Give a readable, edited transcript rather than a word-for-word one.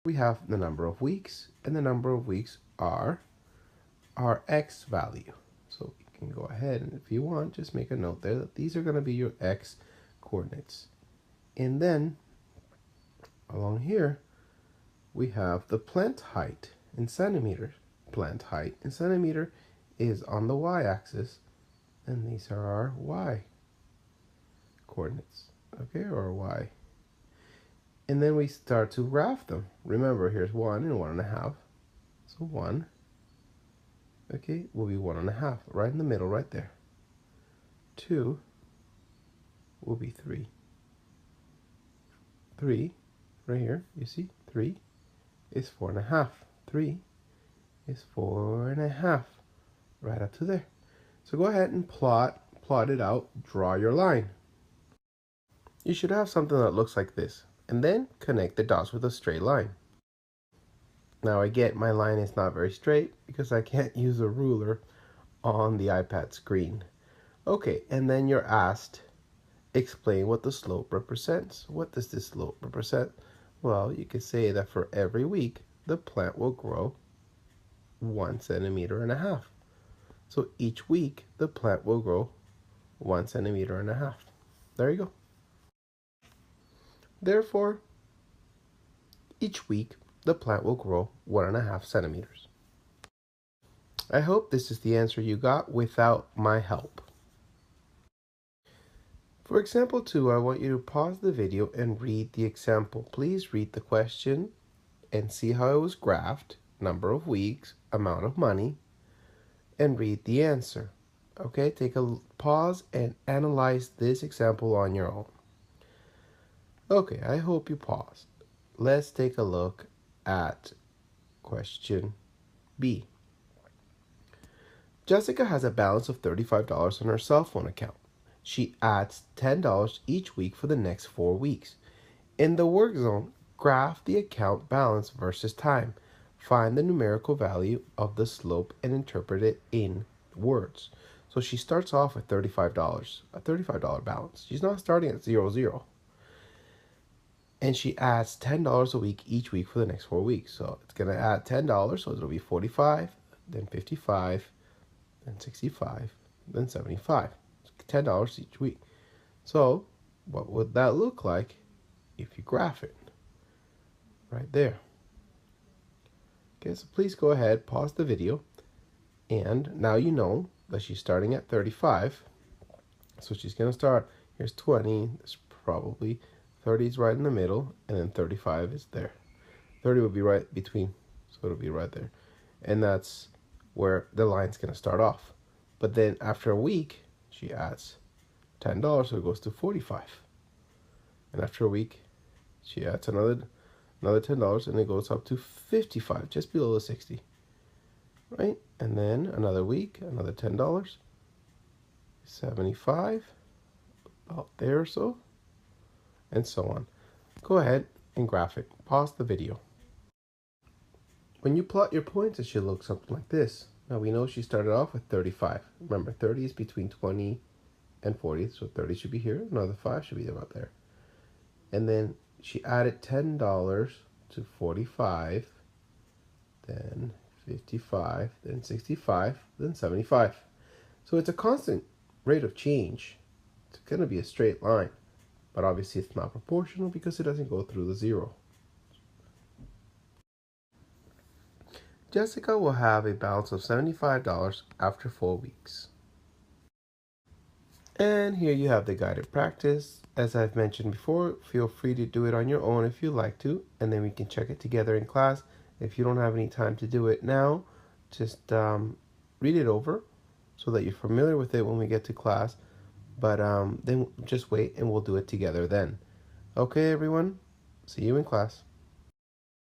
we have the number of weeks, and the number of weeks are our x value. So you can go ahead and if you want, just make a note there that these are going to be your x coordinates. And then along here, we have the plant height in centimeters. Plant height in centimeter is on the y-axis, and these are our y coordinates, okay, or y. And then we start to graph them. Remember, here's 1 and 1.5. So 1, okay, will be 1.5, right in the middle, right there. 2 will be 3. 3, right here, you see, 3 is 4.5. 3 is 4.5, right up to there. So go ahead and plot it out, draw your line. You should have something that looks like this, and then connect the dots with a straight line. Now I get my line is not very straight because I can't use a ruler on the iPad screen. Okay, and then you're asked, explain what the slope represents. What does this slope represent? Well, you could say that for every week, the plant will grow 1.5 centimeters. So each week, the plant will grow 1.5 centimeters. There you go. Therefore, each week, the plant will grow 1.5 centimeters. I hope this is the answer you got without my help. For example 2, I want you to pause the video and read the example. Please read the question and see how it was graphed, number of weeks, amount of money, and read the answer. Okay, take a pause and analyze this example on your own. Okay, I hope you paused. Let's take a look at question B. Jessica has a balance of $35 on her cell phone account. She adds $10 each week for the next 4 weeks. In the work zone, graph the account balance versus time. Find the numerical value of the slope and interpret it in words. So she starts off with $35, a $35 balance. She's not starting at 0. And she adds $10 a week each week for the next 4 weeks. So it's going to add $10, so it'll be 45, then 55, then 65, then 75. $10 each week. So what would that look like if you graph it? Right there. Okay, so please go ahead, pause the video, and now you know that she's starting at 35. So she's going to start, here's 20, it's probably 30 is right in the middle, and then 35 is there. 30 will be right between, so it'll be right there. And that's where the line's going to start off. But then after a week, she adds $10, so it goes to 45. And after a week, she adds another $10, and it goes up to 55, just below the 60. Right? And then another week, another $10, 75, about there or so, and so on. Go ahead and graph it. Pause the video. When you plot your points, it should look something like this. Now we know she started off with 35. Remember, 30 is between 20 and 40, so 30 should be here. Another 5 should be about there. And then she added $10 to 45, then 55, then 65, then 75. So it's a constant rate of change. It's going to be a straight line, but obviously it's not proportional because it doesn't go through the 0. Jessica will have a balance of $75 after 4 weeks. And here you have the guided practice. As I've mentioned before, feel free to do it on your own if you like to, and then we can check it together in class. If you don't have any time to do it now, just read it over so that you're familiar with it when we get to class. But then just wait and we'll do it together then. Okay, everyone, see you in class.